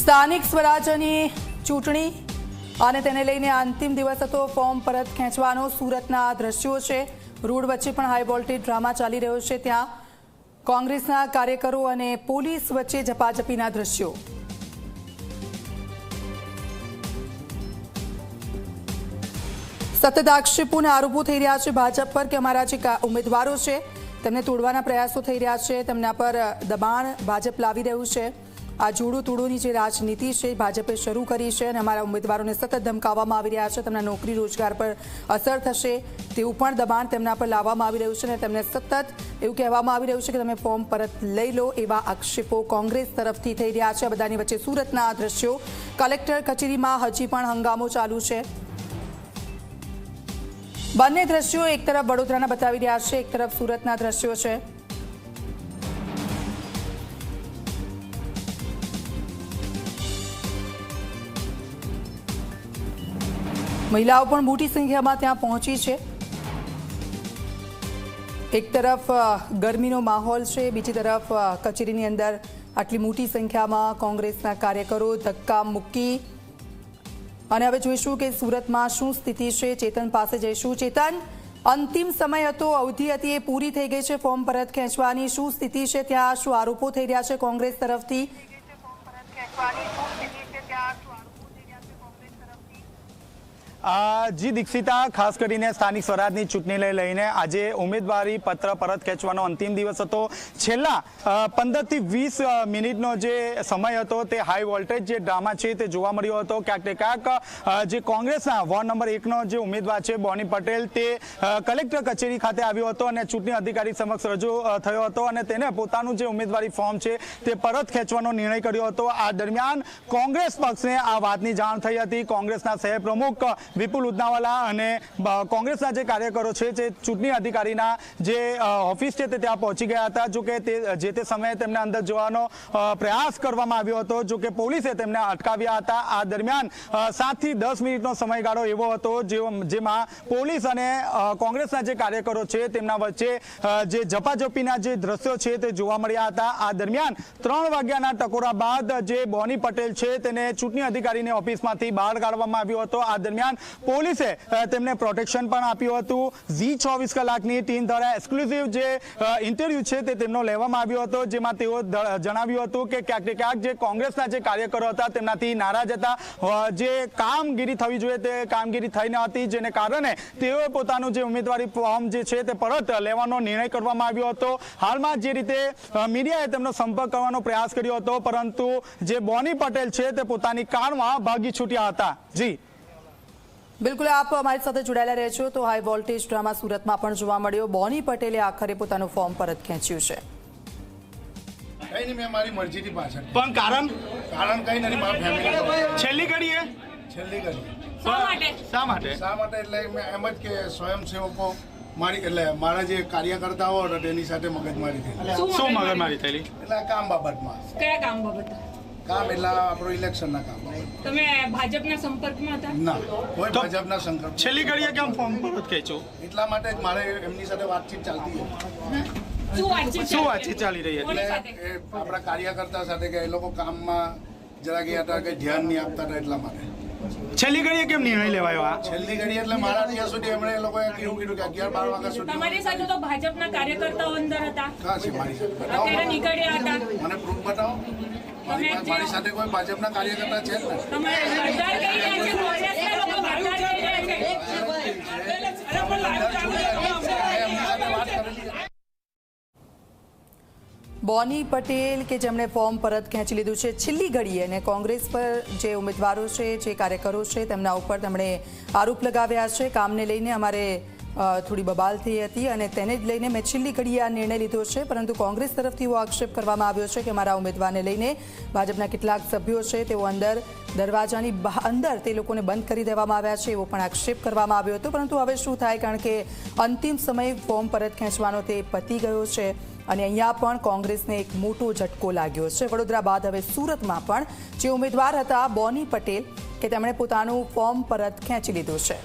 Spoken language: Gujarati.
સ્થાનિક સ્વરાજ્યની ચૂંટણી અને તેને લઈને અંતિમ દિવસ હતો ફોર્મ પરત ખેંચવાનો સુરતના દ્રશ્યો છે। રોડ વચ્ચે પણ હાઈ વોલ્ટેજ ડ્રામા ચાલી રહ્યો છે। ત્યાં કોંગ્રેસના કાર્યકરો અને પોલીસ વચ્ચે ઝપાઝપીના દ્રશ્યો। સતત આક્ષેપોના આરોપો થઈ રહ્યા છે ભાજપ પર કે અમારા જે ઉમેદવારો છે તેમને તોડવાના પ્રયાસો થઈ રહ્યા છે, તેમના પર દબાણ ભાજપ લાવી રહ્યું છે। આ જોડો તોડોની જે રાજનીતિ છે ભાજપે શરૂ કરી છે અને અમારા ઉમેદવારોને સતત ધમકાવવામાં આવી રહ્યા છે। તેમના નોકરી રોજગાર પર અસર થશે તેવું પણ દબાણ તેમના પર લાવવામાં આવી રહ્યું છે અને તેમને સતત એવું કહેવામાં આવી રહ્યું છે કે તમે ફોર્મ પરત લઈ લો, એવા આક્ષેપો કોંગ્રેસ તરફથી થઈ રહ્યા છે। બધાની વચ્ચે સુરતના દ્રશ્યો, કલેક્ટર કચેરીમાં હજી પણ હંગામો ચાલુ છે। બંને દ્રશ્યો એક તરફ વડોદરાના બતાવી રહ્યા છે, એક તરફ સુરતના દ્રશ્યો છે। મહિલાઓ પણ મોટી સંખ્યામાં ત્યાં પહોંચી છે। એક તરફ ગરમીનો માહોલ છે, બીજી તરફ કચેરીની અંદર આટલી મોટી સંખ્યામાં કોંગ્રેસના કાર્યકરો ધક્કા મૂકી। અને હવે જોઈશું કે સુરતમાં શું સ્થિતિ છે। ચેતન પાસે જઈશું। ચેતન, અંતિમ સમય હતો, અવધિ હતી, એ પૂરી થઈ ગઈ છે ફોર્મ પરત ખેંચવાની, શું સ્થિતિ છે ત્યાં? શું આરોપો થઈ રહ્યા છે કોંગ્રેસ તરફથી? જી દીક્ષિતા, ખાસ કરીને સ્થાનિક સ્વરાજની ચૂંટણીને લઈને આજે ઉમેદવારી પત્ર પરત ખેંચવાનો અંતિમ દિવસ હતો। છેલ્લા 15 થી 20 મિનિટનો જે સમય હતો તે હાઈ વોલ્ટેજ જે ડ્રામા છે તે જોવા મળ્યો હતો। ક્યાંક ને ક્યાંક જે કોંગ્રેસના વોર્ડ નંબર 1નો જે ઉમેદવાર છે બોની પટેલ, તે કલેક્ટર કચેરી ખાતે આવ્યો હતો અને ચૂંટણી અધિકારી સમક્ષ રજૂ થયો હતો અને તેને પોતાનું જે ઉમેદવારી ફોર્મ છે તે પરત ખેંચવાનો નિર્ણય કર્યો હતો। આ દરમિયાન કોંગ્રેસ પક્ષને આ વાતની જાણ થઈ હતી। કોંગ્રેસના શહેર પ્રમુખ વિપુલ ઉદનાવાલા અને કોંગ્રેસના જે કાર્યકરો છે જે ચૂંટણી અધિકારીના જે ઓફિસ છે તે ત્યાં પહોંચી ગયા હતા। જો કે જે તે સમયે તેમને અંદર જવાનો પ્રયાસ કરવામાં આવ્યો હતો, જો કે પોલીસે તેમને અટકાવ્યા હતા। આ દરમિયાન 7 થી 10 મિનિટનો સમયગાળો એવો હતો જેમાં પોલીસ અને કોંગ્રેસના જે કાર્યકરો છે તેમના વચ્ચે જે ઝપાઝપીના જે દ્રશ્યો છે તે જોવા મળ્યા હતા। આ દરમિયાન 3 વાગ્યાના ટકોરા બાદ જે બોની પટેલ છે તેને ચૂંટણી અધિકારીની ઓફિસમાંથી બહાર કાઢવામાં આવ્યો હતો। આ દરમિયાન પોલીસે તેમને પ્રોટેક્શન પણ આપ્યું હતું। ઝી 24 કલાકની ટીમ દ્વારા એક્સક્લુઝિવ જે ઇન્ટરવ્યુ છે તે તેમનો લેવામાં આવ્યો હતો, જેમાં તેઓ જણાવ્યું હતું કે ક્યાંક ને ક્યાંક જે કોંગ્રેસના જે કાર્યકરો હતા તેમનાથી નારાજ હતા। જે કામગીરી થવી જોઈએ તે કામગીરી થઈ ન હતી, જેને કારણે તેઓએ પોતાનું જે ઉમેદવારી ફોર્મ જે છે તે પરત લેવાનો નિર્ણય કરવામાં આવ્યો હતો। હાલમાં જે રીતે મીડિયાએ તેમનો સંપર્ક કરવાનો પ્રયાસ કર્યો હતો, પરંતુ જે બોની પટેલ છે તે પોતાની કારમાં ભાગી છૂટ્યા હતા। જી બિલકુલ, આપ અમારી સાથે જોડાયેલા રહેશો। તો હાઈ વોલ્ટેજ ડ્રામા સુરતમાં પણ જોવા મળ્યો। બોની પટેલે આખરે પોતાનું ફોર્મ પરત ખેંચ્યું છે। કઈ નહીં, મેં મારી મરજીથી પાછળ, પણ કારણ કઈ નથી, મારા ફેમિલી છેલ્લી ઘડીએ શા માટે એટલે મેં એમ જ કે સ્વયંસેવકો એટલે મારા જે કાર્યકર્તાઓ હતા તેની સાથે મગજમારી થઈ। શું મગજમારી થયેલી? એટલે કામ બાબતમાં। કયા કામ બાબત? કામ એટલે આપણો ઇલેક્શનના કામ બાબત। તમે ભાજપના સંપર્કમાં હતા? ના, કોઈ ભાજપના સંકલ્પ। છેલ્લી ઘડીએ કેમ ફોર્મ પરત ખેંચ્યો? એટલા માટે જ મારે એમની સાથે વાતચીત ચાલતી હતી। શું વાતચીત ચાલી રહી હતી? એટલે આપણા કાર્યકર્તા સાથે કે એ લોકો કામમાં જરા ગયા હતા કે ધ્યાન નહીં આપતા હતા, એટલા માટે। છેલ્લી ઘડીએ કેમ નિર્ણય લેવાયો? છેલ્લી ઘડી એટલે મારા ત્યાં સુધી એમણે એ લોકોએ એવું કીધું કે 11-12 વાગ્યા સુધી। તમારી સાથે તો ભાજપના કાર્યકર્તાઓ અંદર હતા? હા છે મારી સાથે। અત્યારે નીકળ્યા હતા? મને પ્રૂફ બતાવો। મારી સાથે કોઈ ભાજપના કાર્યકર્તા છે જ ને? તમે હડતાળ કરી રહ્યા છે, કોંગ્રેસના લોકો હડતાળ કરી રહ્યા છે। બોની પટેલ કે જેમણે ફોર્મ પરત ખેંચી લીધું છે છેલ્લી ઘડીએ, અને કોંગ્રેસ પર જે ઉમેદવારો છે, જે કાર્યકરો છે તેમના ઉપર તેમણે આરોપ લગાવ્યા છે કામને લઈને। અમારે થોડી બબાલ થઈ હતી અને તેને જ લઈને મેં છેલ્લી ઘડીએ આ નિર્ણય લીધો છે, પરંતુ કોંગ્રેસ તરફથી એવો આક્ષેપ કરવામાં આવ્યો છે કે મારા ઉમેદવારને લઈને ભાજપના કેટલાક સભ્યો છે તેઓ અંદર દરવાજાની અંદર તે લોકોને બંધ કરી દેવામાં આવ્યા છે, એવો પણ આક્ષેપ કરવામાં આવ્યો હતો। પરંતુ હવે શું થાય, કારણ કે અંતિમ સમય ફોર્મ પરત ખેંચવાનો તે પતી ગયો છે અને અહીંયા પણ કોંગ્રેસને એક મોટો ઝટકો લાગ્યો છે। વડોદરા બાદ હવે સુરતમાં પણ જે ઉમેદવાર હતા બોની પટેલ કે તેમણે પોતાનું ફોર્મ પરત ખેંચી લીધું છે।